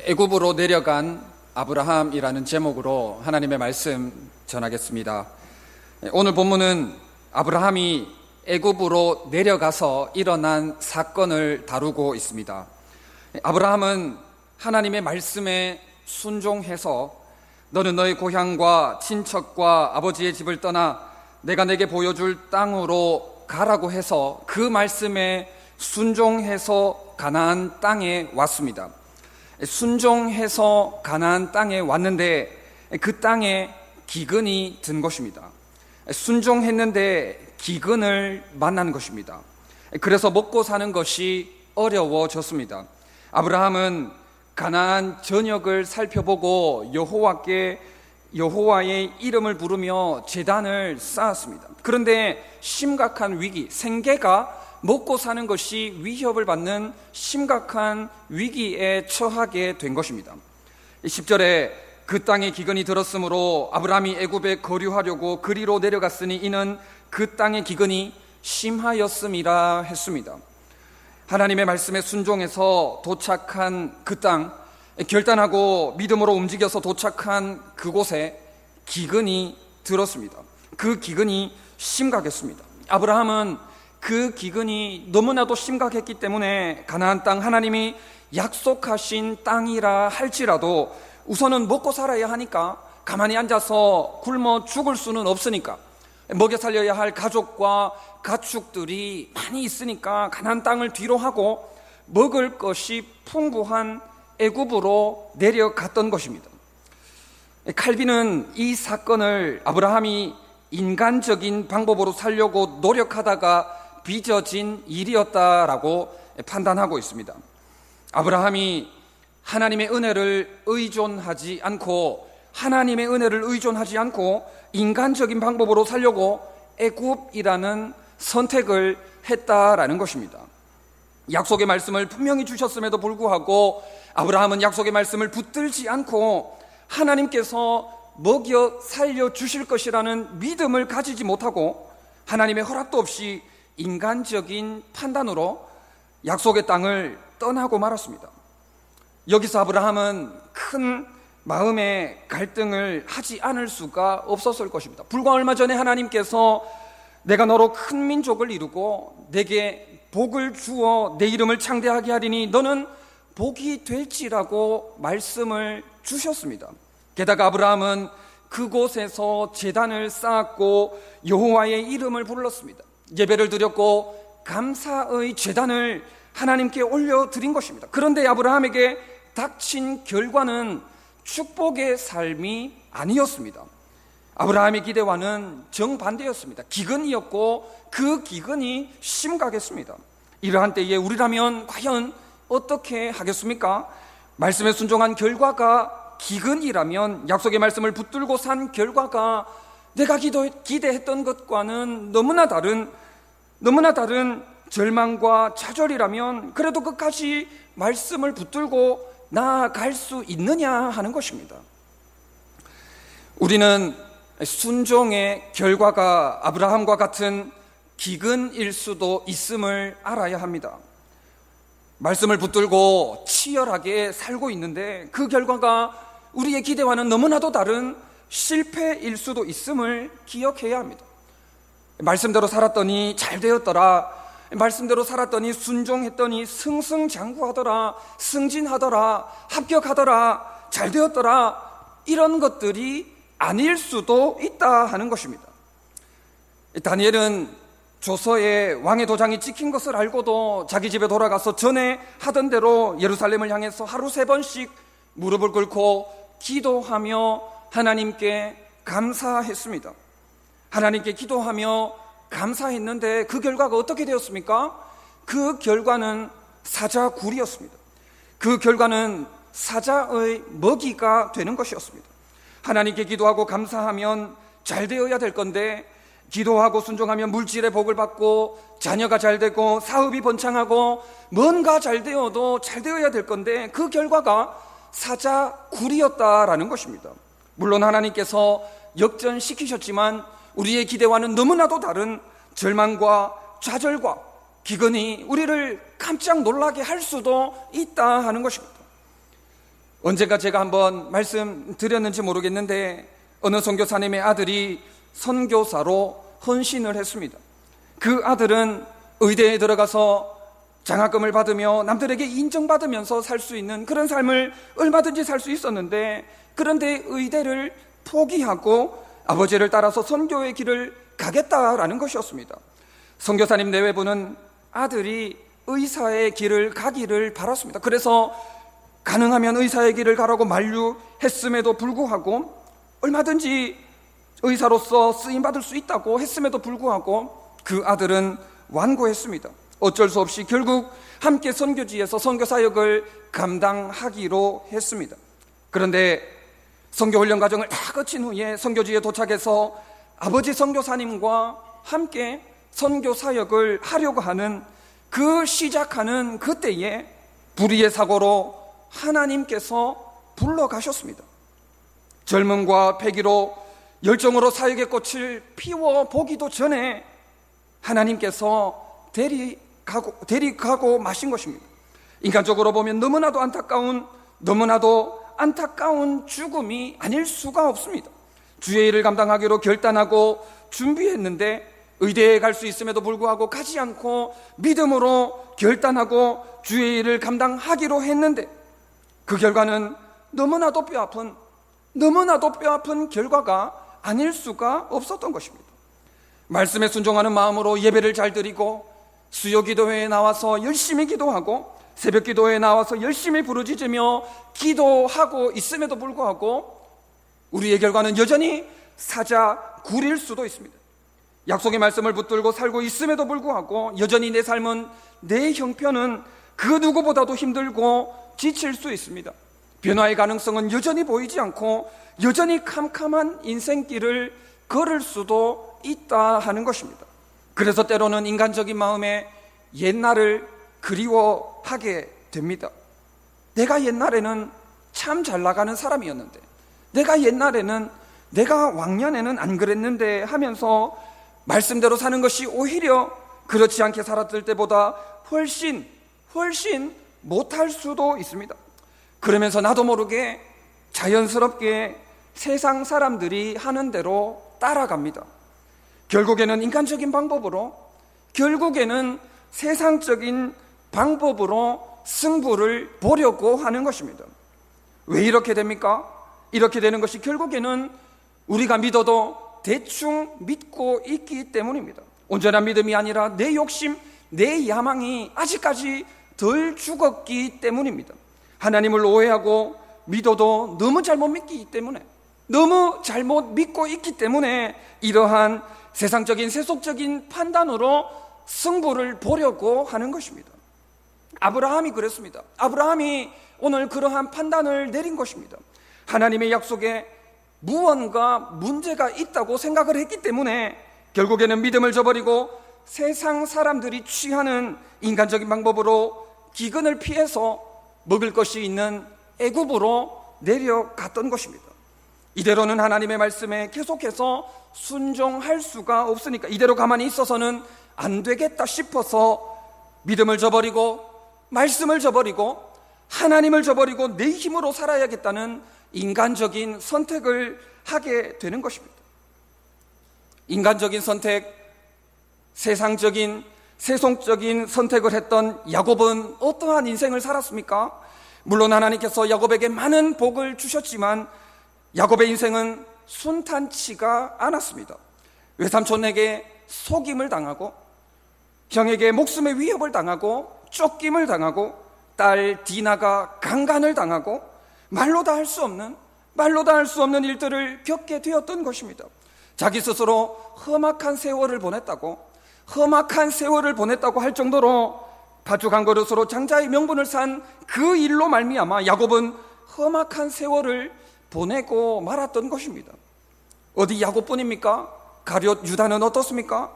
애굽으로 내려간 아브라함이라는 제목으로 하나님의 말씀 전하겠습니다. 오늘 본문은 아브라함이 애굽으로 내려가서 일어난 사건을 다루고 있습니다. 아브라함은 하나님의 말씀에 순종해서 너는 너의 고향과 친척과 아버지의 집을 떠나 내가 내게 보여줄 땅으로 가라고 해서 그 말씀에 순종해서 가나안 땅에 왔습니다. 순종해서 가나안 땅에 왔는데 그 땅에 기근이 든 것입니다. 순종했는데 기근을 만난 것입니다. 그래서 먹고 사는 것이 어려워졌습니다. 아브라함은 가나안 전역을 살펴보고 여호와의 이름을 부르며 제단을 쌓았습니다. 그런데 심각한 위기, 생계가 먹고 사는 것이 위협을 받는 심각한 위기에 처하게 된 것입니다. 10절에 그 땅에 기근이 들었으므로 아브라함이 애굽에 거류하려고 그리로 내려갔으니 이는 그 땅의 기근이 심하였음이라 했습니다. 하나님의 말씀에 순종해서 도착한 그 땅, 결단하고 믿음으로 움직여서 도착한 그곳에 기근이 들었습니다. 그 기근이 심각했습니다. 아브라함은 그 기근이 너무나도 심각했기 때문에 가나안 땅, 하나님이 약속하신 땅이라 할지라도 우선은 먹고 살아야 하니까, 가만히 앉아서 굶어 죽을 수는 없으니까, 먹여 살려야 할 가족과 가축들이 많이 있으니까 가나안 땅을 뒤로 하고 먹을 것이 풍부한 애굽으로 내려갔던 것입니다. 칼빈은 이 사건을 아브라함이 인간적인 방법으로 살려고 노력하다가 빚어진 일이었다라고 판단하고 있습니다. 아브라함이 하나님의 은혜를 의존하지 않고 인간적인 방법으로 살려고 애굽이라는 선택을 했다라는 것입니다. 약속의 말씀을 분명히 주셨음에도 불구하고 아브라함은 약속의 말씀을 붙들지 않고 하나님께서 먹여 살려 주실 것이라는 믿음을 가지지 못하고 하나님의 허락도 없이 인간적인 판단으로 약속의 땅을 떠나고 말았습니다. 여기서 아브라함은 큰 마음의 갈등을 하지 않을 수가 없었을 것입니다. 불과 얼마 전에 하나님께서 내가 너로 큰 민족을 이루고 내게 복을 주어 내 이름을 창대하게 하리니 너는 복이 될지라고 말씀을 주셨습니다. 게다가 아브라함은 그곳에서 제단을 쌓았고 여호와의 이름을 불렀습니다. 예배를 드렸고 감사의 제단을 하나님께 올려드린 것입니다. 그런데 아브라함에게 닥친 결과는 축복의 삶이 아니었습니다. 아브라함의 기대와는 정반대였습니다. 기근이었고 그 기근이 심각했습니다. 이러한 때에 우리라면 과연 어떻게 하겠습니까? 말씀에 순종한 결과가 기근이라면, 약속의 말씀을 붙들고 산 결과가 내가 기대했던 것과는 너무나 다른 절망과 좌절이라면 그래도 끝까지 말씀을 붙들고 나아갈 수 있느냐 하는 것입니다. 우리는 순종의 결과가 아브라함과 같은 기근일 수도 있음을 알아야 합니다. 말씀을 붙들고 치열하게 살고 있는데 그 결과가 우리의 기대와는 너무나도 다른 실패일 수도 있음을 기억해야 합니다. 말씀대로 살았더니 잘 되었더라, 말씀대로 살았더니 순종했더니 승승장구하더라, 승진하더라, 합격하더라, 잘 되었더라, 이런 것들이 아닐 수도 있다 하는 것입니다. 다니엘은 조서에 왕의 도장이 찍힌 것을 알고도 자기 집에 돌아가서 전에 하던 대로 예루살렘을 향해서 하루 3번씩 무릎을 꿇고 기도하며 하나님께 감사했습니다. 하나님께 기도하며 감사했는데 그 결과가 어떻게 되었습니까? 그 결과는 사자굴이었습니다. 그 결과는 사자의 먹이가 되는 것이었습니다. 하나님께 기도하고 감사하면 잘 되어야 될 건데, 기도하고 순종하면 물질의 복을 받고 자녀가 잘 되고 사업이 번창하고 뭔가 잘 되어도 잘 되어야 될 건데 그 결과가 사자굴이었다라는 것입니다. 물론 하나님께서 역전시키셨지만 우리의 기대와는 너무나도 다른 절망과 좌절과 기근이 우리를 깜짝 놀라게 할 수도 있다 하는 것입니다. 언젠가 제가 한번 말씀드렸는지 모르겠는데 어느 선교사님의 아들이 선교사로 헌신을 했습니다. 그 아들은 의대에 들어가서 장학금을 받으며 남들에게 인정받으면서 살 수 있는 그런 삶을 얼마든지 살 수 있었는데, 그런데 의대를 포기하고 아버지를 따라서 선교의 길을 가겠다라는 것이었습니다. 선교사님 내외부는 아들이 의사의 길을 가기를 바랐습니다. 그래서 가능하면 의사의 길을 가라고 만류했음에도 불구하고, 얼마든지 의사로서 쓰임받을 수 있다고 했음에도 불구하고 그 아들은 완고했습니다. 어쩔 수 없이 결국 함께 선교지에서 선교사역을 감당하기로 했습니다. 그런데 선교훈련 과정을 다 거친 후에 선교지에 도착해서 아버지 선교사님과 함께 선교사역을 하려고 하는 시작하는 그때에 불의의 사고로 하나님께서 불러가셨습니다. 젊음과 패기로 열정으로 사역의 꽃을 피워보기도 전에 하나님께서 데리가고 마신 것입니다. 인간적으로 보면 너무나도 안타까운 죽음이 아닐 수가 없습니다. 주의 일을 감당하기로 결단하고 준비했는데 의대에 갈 수 있음에도 불구하고 가지 않고 믿음으로 결단하고 주의 일을 감당하기로 했는데, 그 결과는 너무나도 뼈아픈 결과가 아닐 수가 없었던 것입니다. 말씀에 순종하는 마음으로 예배를 잘 드리고 수요기도회에 나와서 열심히 기도하고 새벽기도회에 나와서 열심히 부르짖으며 기도하고 있음에도 불구하고 우리의 결과는 여전히 사자굴일 수도 있습니다. 약속의 말씀을 붙들고 살고 있음에도 불구하고 여전히 내 삶은, 내 형편은 그 누구보다도 힘들고 지칠 수 있습니다. 변화의 가능성은 여전히 보이지 않고 여전히 캄캄한 인생길을 걸을 수도 있다 하는 것입니다. 그래서 때로는 인간적인 마음에 옛날을 그리워하게 됩니다. 내가 옛날에는 참 잘 나가는 사람이었는데, 내가 왕년에는 안 그랬는데 하면서 말씀대로 사는 것이 오히려 그렇지 않게 살았을 때보다 훨씬 못할 수도 있습니다. 그러면서 나도 모르게 자연스럽게 세상 사람들이 하는 대로 따라갑니다. 결국에는 인간적인 방법으로, 결국에는 세상적인 방법으로 승부를 보려고 하는 것입니다. 왜 이렇게 됩니까? 이렇게 되는 것이 결국에는 우리가 믿어도 대충 믿고 있기 때문입니다. 온전한 믿음이 아니라 내 욕심, 내 야망이 아직까지 덜 죽었기 때문입니다. 하나님을 오해하고 믿어도 너무 잘못 믿고 있기 때문에 이러한 세상적인 세속적인 판단으로 승부를 보려고 하는 것입니다. 아브라함이 그랬습니다. 아브라함이 오늘 그러한 판단을 내린 것입니다. 하나님의 약속에 무언가 문제가 있다고 생각을 했기 때문에 결국에는 믿음을 저버리고 세상 사람들이 취하는 인간적인 방법으로 기근을 피해서 먹을 것이 있는 애굽으로 내려갔던 것입니다. 이대로는 하나님의 말씀에 계속해서 순종할 수가 없으니까, 이대로 가만히 있어서는 안 되겠다 싶어서 믿음을 저버리고 말씀을 저버리고 하나님을 저버리고 내 힘으로 살아야겠다는 인간적인 선택을 하게 되는 것입니다. 인간적인 선택, 세상적인 세속적인 선택을 했던 야곱은 어떠한 인생을 살았습니까? 물론 하나님께서 야곱에게 많은 복을 주셨지만 야곱의 인생은 순탄치가 않았습니다. 외삼촌에게 속임을 당하고 형에게 목숨의 위협을 당하고 쫓김을 당하고 딸 디나가 강간을 당하고 말로 다 할 수 없는 일들을 겪게 되었던 것입니다. 자기 스스로 험악한 세월을 보냈다고 할 정도로 팥죽 한 그릇으로 장자의 명분을 산 그 일로 말미암아 야곱은 험악한 세월을 보내고 말았던 것입니다. 어디 야곱뿐입니까? 가룟 유다는 어떻습니까?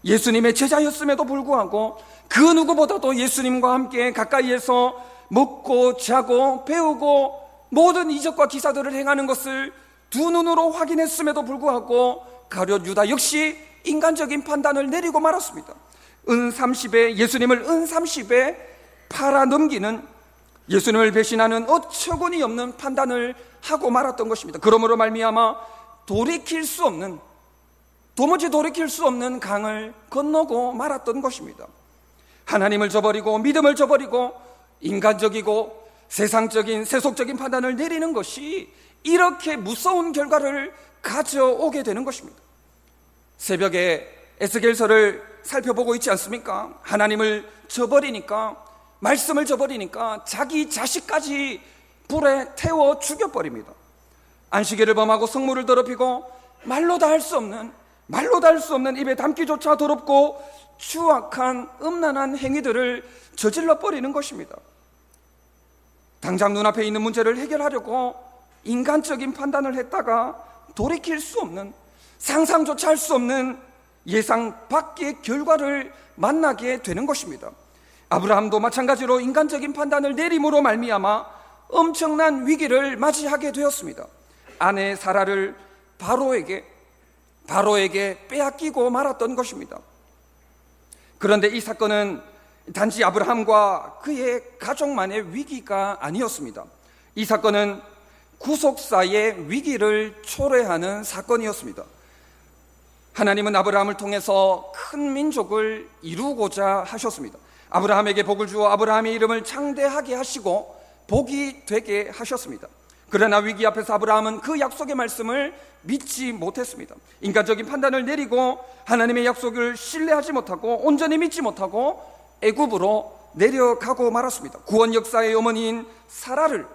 예수님의 제자였음에도 불구하고 그 누구보다도 예수님과 함께 가까이에서 먹고 자고 배우고 모든 이적과 기사들을 행하는 것을 두 눈으로 확인했음에도 불구하고 가룟 유다 역시 인간적인 판단을 내리고 말았습니다. 예수님을 은 30에 팔아 넘기는 예수님을 배신하는 어처구니 없는 판단을 하고 말았던 것입니다. 그러므로 말미암아 도무지 돌이킬 수 없는 강을 건너고 말았던 것입니다. 하나님을 저버리고 믿음을 저버리고 인간적이고 세상적인 세속적인 판단을 내리는 것이 이렇게 무서운 결과를 가져오게 되는 것입니다. 새벽에 에스겔서를 살펴보고 있지 않습니까? 하나님을 저버리니까, 말씀을 저버리니까 자기 자식까지 불에 태워 죽여버립니다. 안식일을 범하고 성물을 더럽히고 말로 다 할 수 없는 입에 담기조차 더럽고 추악한 음란한 행위들을 저질러 버리는 것입니다. 당장 눈앞에 있는 문제를 해결하려고 인간적인 판단을 했다가 돌이킬 수 없는, 상상조차 할 수 없는 예상 밖의 결과를 만나게 되는 것입니다. 아브라함도 마찬가지로 인간적인 판단을 내림으로 말미암아 엄청난 위기를 맞이하게 되었습니다. 아내 사라를 바로에게 빼앗기고 말았던 것입니다. 그런데 이 사건은 단지 아브라함과 그의 가족만의 위기가 아니었습니다. 이 사건은 구속사의 위기를 초래하는 사건이었습니다. 하나님은 아브라함을 통해서 큰 민족을 이루고자 하셨습니다. 아브라함에게 복을 주어 아브라함의 이름을 창대하게 하시고 복이 되게 하셨습니다. 그러나 위기 앞에서 아브라함은 그 약속의 말씀을 믿지 못했습니다. 인간적인 판단을 내리고 하나님의 약속을 신뢰하지 못하고 온전히 믿지 못하고 애굽으로 내려가고 말았습니다. 구원 역사의 어머니인 사라를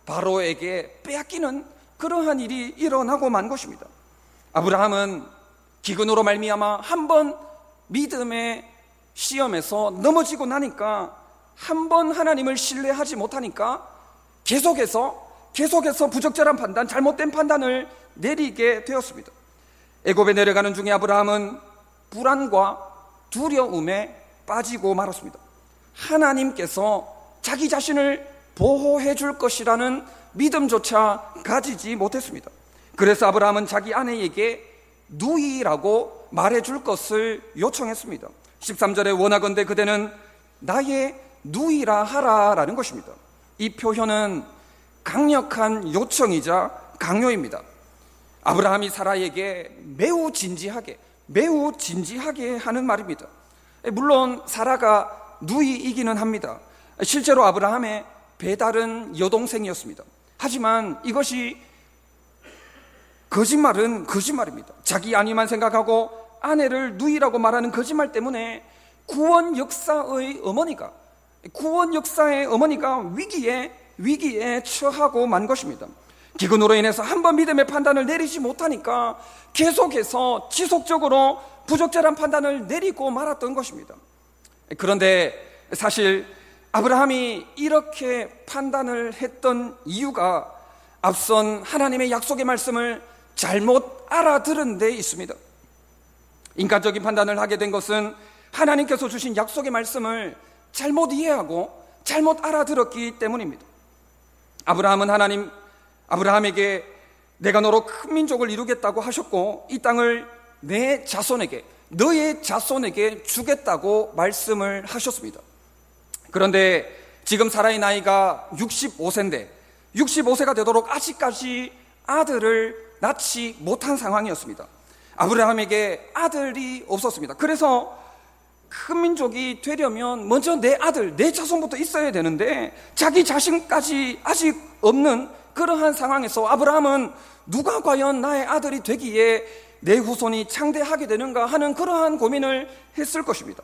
바로에게 빼앗기는 그러한 일이 일어나고 만 것입니다. 아브라함은 기근으로 말미암아 한 번 믿음의 시험에서 넘어지고 나니까, 한 번 하나님을 신뢰하지 못하니까 계속해서 부적절한 판단, 잘못된 판단을 내리게 되었습니다. 애굽에 내려가는 중에 아브라함은 불안과 두려움에 빠지고 말았습니다. 하나님께서 자기 자신을 보호해 줄 것이라는 믿음조차 가지지 못했습니다. 그래서 아브라함은 자기 아내에게 누이라고 말해줄 것을 요청했습니다. 13절에 원하건대 그대는 나의 누이라 하라라는 것입니다. 이 표현은 강력한 요청이자 강요입니다. 아브라함이 사라에게 매우 진지하게 하는 말입니다. 물론 사라가 누이이기는 합니다. 실제로 아브라함의 배다른 여동생이었습니다. 하지만 이것이 거짓말입니다. 자기 안위만 생각하고 아내를 누이라고 말하는 거짓말 때문에 구원 역사의 어머니가 위기에 처하고 만 것입니다. 기근으로 인해서 한 번 믿음의 판단을 내리지 못하니까 계속해서 지속적으로 부적절한 판단을 내리고 말았던 것입니다. 그런데 사실 아브라함이 이렇게 판단을 했던 이유가 앞선 하나님의 약속의 말씀을 잘못 알아들은 데 있습니다. 인간적인 판단을 하게 된 것은 하나님께서 주신 약속의 말씀을 잘못 이해하고 잘못 알아들었기 때문입니다. 아브라함에게 내가 너로 큰 민족을 이루겠다고 하셨고 이 땅을 너의 자손에게 주겠다고 말씀을 하셨습니다. 그런데 지금 사라의 나이가 65세가 되도록 아직까지 아들을 낳지 못한 상황이었습니다. 아브라함에게 아들이 없었습니다. 그래서 큰 민족이 되려면 먼저 내 자손부터 있어야 되는데 자기 자신까지 아직 없는 그러한 상황에서 아브라함은 누가 과연 나의 아들이 되기에 내 후손이 창대하게 되는가 하는 그러한 고민을 했을 것입니다.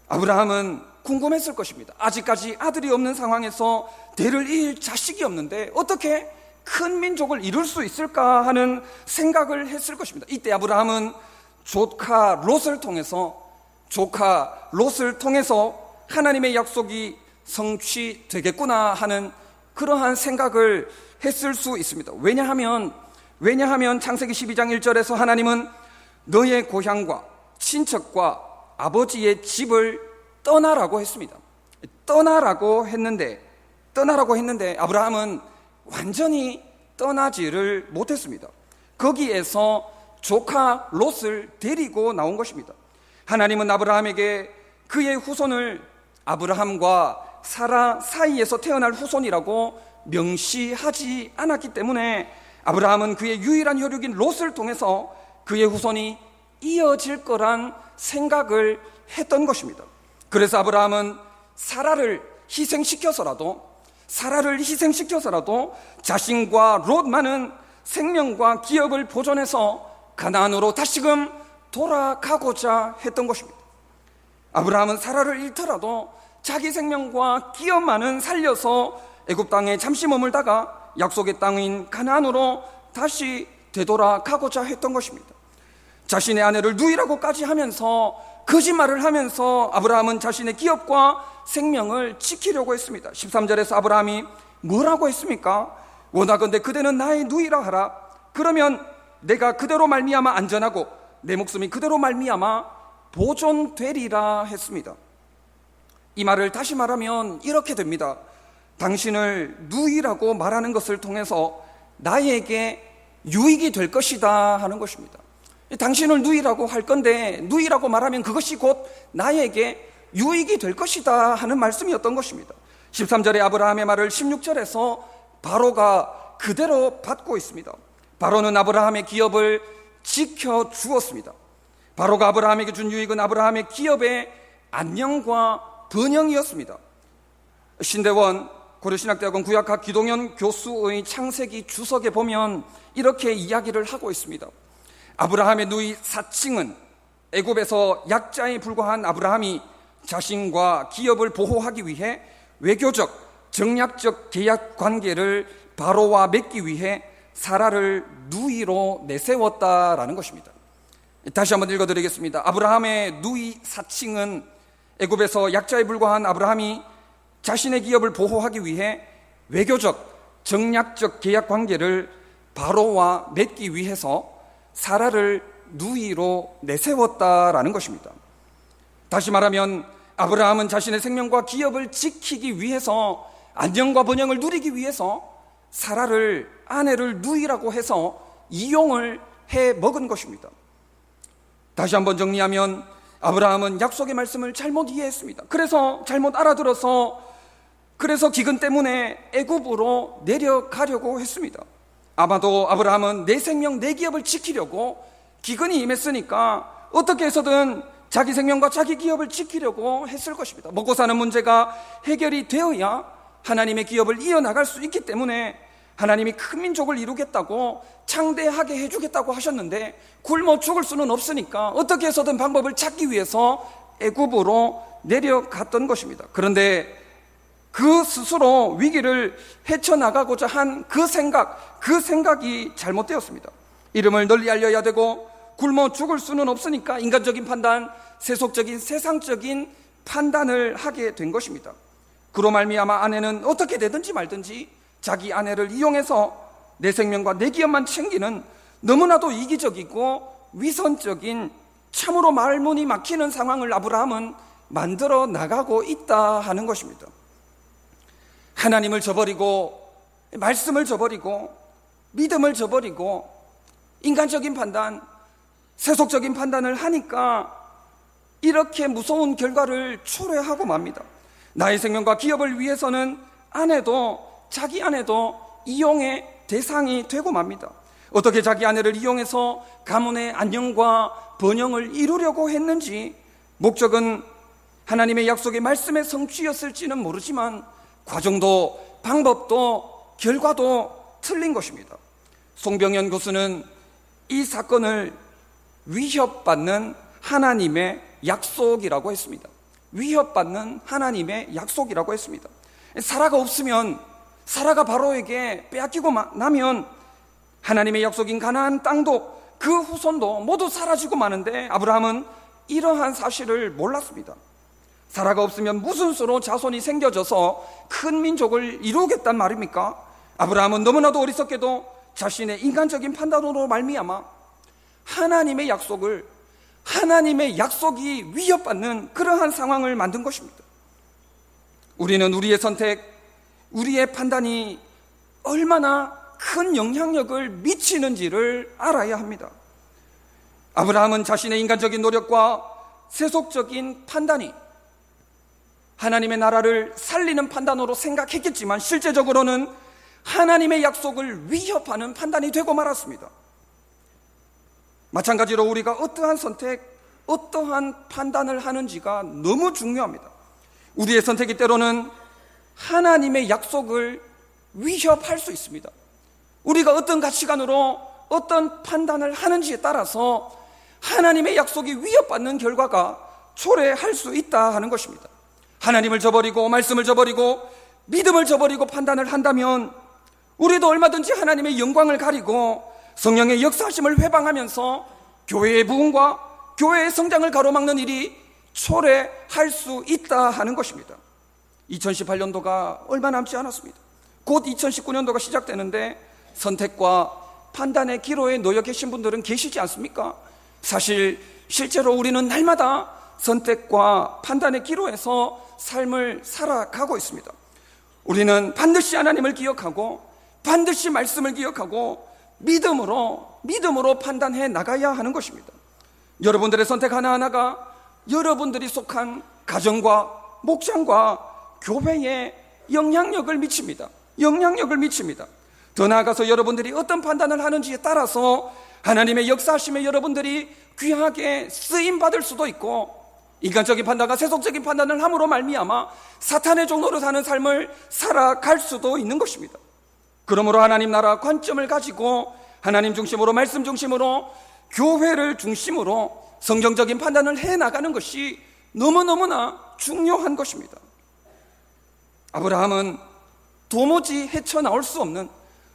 아브라함은 궁금했을 것입니다. 아직까지 아들이 없는 상황에서 대를 이을 자식이 없는데 어떻게 큰 민족을 이룰 수 있을까 하는 생각을 했을 것입니다. 이때 아브라함은 조카 롯을 통해서 하나님의 약속이 성취되겠구나 하는 그러한 생각을 했을 수 있습니다. 왜냐하면 창세기 12장 1절에서 하나님은 너의 고향과 친척과 아버지의 집을 떠나라고 했습니다. 떠나라고 했는데 아브라함은 완전히 떠나지를 못했습니다. 거기에서 조카 롯을 데리고 나온 것입니다. 하나님은 아브라함에게 그의 후손을 아브라함과 사라 사이에서 태어날 후손이라고 명시하지 않았기 때문에 아브라함은 그의 유일한 혈육인 롯을 통해서 그의 후손이 이어질 거란 생각을 했던 것입니다. 그래서 아브라함은 사라를 희생시켜서라도 자신과 롯만은 생명과 기업을 보존해서 가나안으로 다시금 돌아가고자 했던 것입니다. 아브라함은 사라를 잃더라도 자기 생명과 기업만은 살려서 애굽 땅에 잠시 머물다가 약속의 땅인 가나안으로 다시 되돌아가고자 했던 것입니다. 자신의 아내를 누이라고까지 하면서 거짓말을 하면서 아브라함은 자신의 기업과 생명을 지키려고 했습니다. 13절에서 아브라함이 뭐라고 했습니까? 원하건대 그대는 나의 누이라 하라. 그러면 내가 그대로 말미암아 안전하고 내 목숨이 그대로 말미암아 보존되리라 했습니다. 이 말을 다시 말하면 이렇게 됩니다. 당신을 누이라고 말하는 것을 통해서 나에게 유익이 될 것이다 하는 것입니다. 당신을 누이라고 할 건데 누이라고 말하면 그것이 곧 나에게 유익이 될 것이다 하는 말씀이었던 것입니다. 13절의 아브라함의 말을 16절에서 바로가 그대로 받고 있습니다. 바로는 아브라함의 기업을 지켜주었습니다. 바로가 아브라함에게 준 유익은 아브라함의 기업의 안녕과 번영이었습니다. 신대원 고려신학대학원 구약학 기동현 교수의 창세기 주석에 보면 이렇게 이야기를 하고 있습니다. 아브라함의 누이 사칭은 애굽에서 약자에 불과한 아브라함이 자신과 기업을 보호하기 위해 외교적, 정략적 계약 관계를 바로와 맺기 위해 사라를 누이로 내세웠다라는 것입니다. 다시 한번 읽어드리겠습니다. 아브라함의 누이 사칭은 애굽에서 약자에 불과한 아브라함이 자신의 기업을 보호하기 위해 외교적, 정략적 계약 관계를 바로와 맺기 위해서 사라를 누이로 내세웠다라는 것입니다. 다시 말하면 아브라함은 자신의 생명과 기업을 지키기 위해서, 안녕과 번영을 누리기 위해서 사라를, 아내를 누이라고 해서 이용을 해 먹은 것입니다. 다시 한번 정리하면 아브라함은 약속의 말씀을 잘못 이해했습니다. 그래서 잘못 알아들어서 기근 때문에 애굽으로 내려가려고 했습니다. 아마도 아브라함은 내 생명, 내 기업을 지키려고 기근이 임했으니까 어떻게 해서든 자기 생명과 자기 기업을 지키려고 했을 것입니다. 먹고 사는 문제가 해결이 되어야 하나님의 기업을 이어나갈 수 있기 때문에 하나님이 큰 민족을 이루겠다고 창대하게 해주겠다고 하셨는데 굶어 죽을 수는 없으니까 어떻게 해서든 방법을 찾기 위해서 애굽으로 내려갔던 것입니다. 그런데 그 스스로 위기를 헤쳐나가고자 한 그 생각이 잘못되었습니다. 이름을 널리 알려야 되고 굶어 죽을 수는 없으니까 인간적인 판단, 세속적인, 세상적인 판단을 하게 된 것입니다. 그로 말미암아 아내는 어떻게 되든지 말든지 자기 아내를 이용해서 내 생명과 내 기업만 챙기는 너무나도 이기적이고 위선적인, 참으로 말문이 막히는 상황을 아브라함은 만들어 나가고 있다 하는 것입니다. 하나님을 저버리고, 말씀을 저버리고, 믿음을 저버리고, 인간적인 판단, 세속적인 판단을 하니까 이렇게 무서운 결과를 초래하고 맙니다. 나의 생명과 기업을 위해서는 자기 아내도 이용의 대상이 되고 맙니다. 어떻게 자기 아내를 이용해서 가문의 안녕과 번영을 이루려고 했는지, 목적은 하나님의 약속의 말씀의 성취였을지는 모르지만 과정도 방법도 결과도 틀린 것입니다. 송병현 교수는 이 사건을 위협받는 하나님의 약속이라고 했습니다. 위협받는 하나님의 약속이라고 했습니다. 사라가 없으면, 사라가 바로에게 빼앗기고 나면 하나님의 약속인 가나안 땅도 그 후손도 모두 사라지고 마는데 아브라함은 이러한 사실을 몰랐습니다. 사라가 없으면 무슨 수로 자손이 생겨져서 큰 민족을 이루겠단 말입니까? 아브라함은 너무나도 어리석게도 자신의 인간적인 판단으로 말미암아 하나님의 약속이 위협받는 그러한 상황을 만든 것입니다. 우리는 우리의 선택, 우리의 판단이 얼마나 큰 영향력을 미치는지를 알아야 합니다. 아브라함은 자신의 인간적인 노력과 세속적인 판단이 하나님의 나라를 살리는 판단으로 생각했겠지만 실제적으로는 하나님의 약속을 위협하는 판단이 되고 말았습니다. 마찬가지로 우리가 어떠한 선택, 어떠한 판단을 하는지가 너무 중요합니다. 우리의 선택이 때로는 하나님의 약속을 위협할 수 있습니다. 우리가 어떤 가치관으로 어떤 판단을 하는지에 따라서 하나님의 약속이 위협받는 결과가 초래할 수 있다 하는 것입니다. 하나님을 저버리고 말씀을 저버리고 믿음을 저버리고 판단을 한다면 우리도 얼마든지 하나님의 영광을 가리고 성령의 역사하심을 회방하면서 교회의 부흥과 교회의 성장을 가로막는 일이 초래할 수 있다 하는 것입니다. 2018년도가 얼마 남지 않았습니다. 곧 2019년도가 시작되는데 선택과 판단의 기로에 놓여 계신 분들은 계시지 않습니까? 사실 실제로 우리는 날마다 선택과 판단의 기로에서 삶을 살아가고 있습니다. 우리는 반드시 하나님을 기억하고 반드시 말씀을 기억하고 믿음으로 판단해 나가야 하는 것입니다. 여러분들의 선택 하나하나가 여러분들이 속한 가정과 목장과 교회에 영향력을 미칩니다. 더 나아가서 여러분들이 어떤 판단을 하는지에 따라서 하나님의 역사하심에 여러분들이 귀하게 쓰임받을 수도 있고, 인간적인 판단과 세속적인 판단을 함으로 말미암아 사탄의 종로로 사는 삶을 살아갈 수도 있는 것입니다. 그러므로 하나님 나라 관점을 가지고 하나님 중심으로, 말씀 중심으로, 교회를 중심으로 성경적인 판단을 해나가는 것이 너무너무나 중요한 것입니다. 아브라함은 도무지 헤쳐나올 수 없는,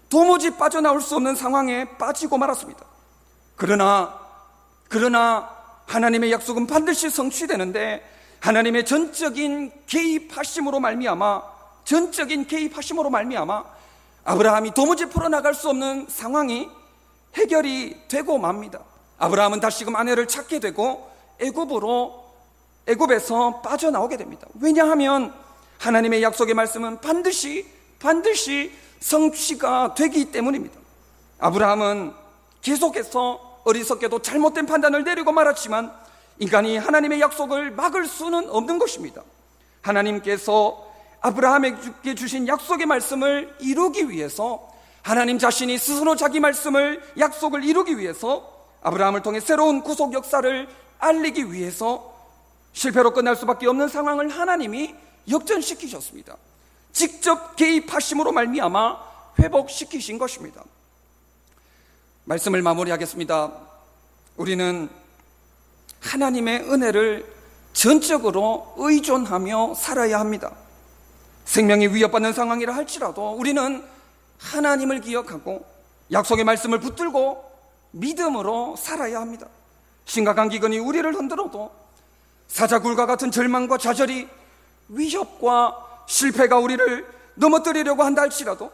도무지 빠져나올 수 없는 상황에 빠지고 말았습니다. 그러나 하나님의 약속은 반드시 성취되는데 하나님의 전적인 개입하심으로 말미암아 아브라함이 도무지 풀어나갈 수 없는 상황이 해결이 되고 맙니다. 아브라함은 다시금 아내를 찾게 되고 애굽에서 빠져나오게 됩니다. 왜냐하면 하나님의 약속의 말씀은 반드시 성취가 되기 때문입니다. 아브라함은 계속해서 어리석게도 잘못된 판단을 내리고 말았지만 인간이 하나님의 약속을 막을 수는 없는 것입니다. 하나님께서 아브라함에게 주신 약속의 말씀을 이루기 위해서, 하나님 자신이 스스로 자기 말씀을, 약속을 이루기 위해서, 아브라함을 통해 새로운 구속 역사를 알리기 위해서 실패로 끝날 수밖에 없는 상황을 하나님이 역전시키셨습니다. 직접 개입하심으로 말미암아 회복시키신 것입니다. 말씀을 마무리하겠습니다. 우리는 하나님의 은혜를 전적으로 의존하며 살아야 합니다. 생명이 위협받는 상황이라 할지라도 우리는 하나님을 기억하고 약속의 말씀을 붙들고 믿음으로 살아야 합니다. 심각한 기근이 우리를 흔들어도, 사자굴과 같은 절망과 좌절이, 위협과 실패가 우리를 넘어뜨리려고 한다 할지라도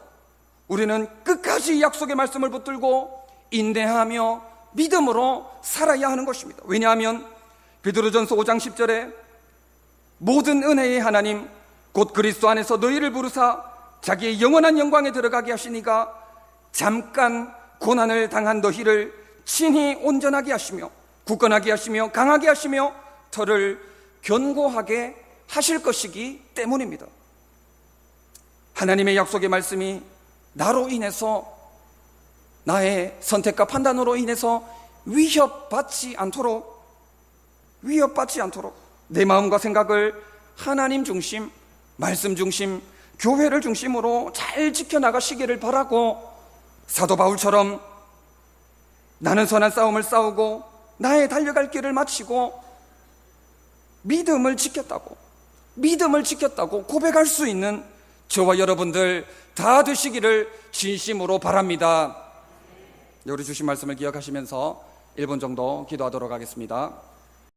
우리는 끝까지 약속의 말씀을 붙들고 인내하며 믿음으로 살아야 하는 것입니다. 왜냐하면 베드로전서 5장 10절에 모든 은혜의 하나님 곧 그리스도 안에서 너희를 부르사 자기의 영원한 영광에 들어가게 하시니가 잠깐 고난을 당한 너희를 친히 온전하게 하시며 굳건하게 하시며 강하게 하시며 터를 견고하게 하실 것이기 때문입니다. 하나님의 약속의 말씀이 나로 인해서, 나의 선택과 판단으로 인해서 위협받지 않도록 내 마음과 생각을 하나님 중심, 말씀 중심, 교회를 중심으로 잘 지켜나가시기를 바라고, 사도 바울처럼 나는 선한 싸움을 싸우고 나의 달려갈 길을 마치고 믿음을 지켰다고 고백할 수 있는 저와 여러분들 다 되시기를 진심으로 바랍니다. 우리 주신 말씀을 기억하시면서 1분 정도 기도하도록 하겠습니다.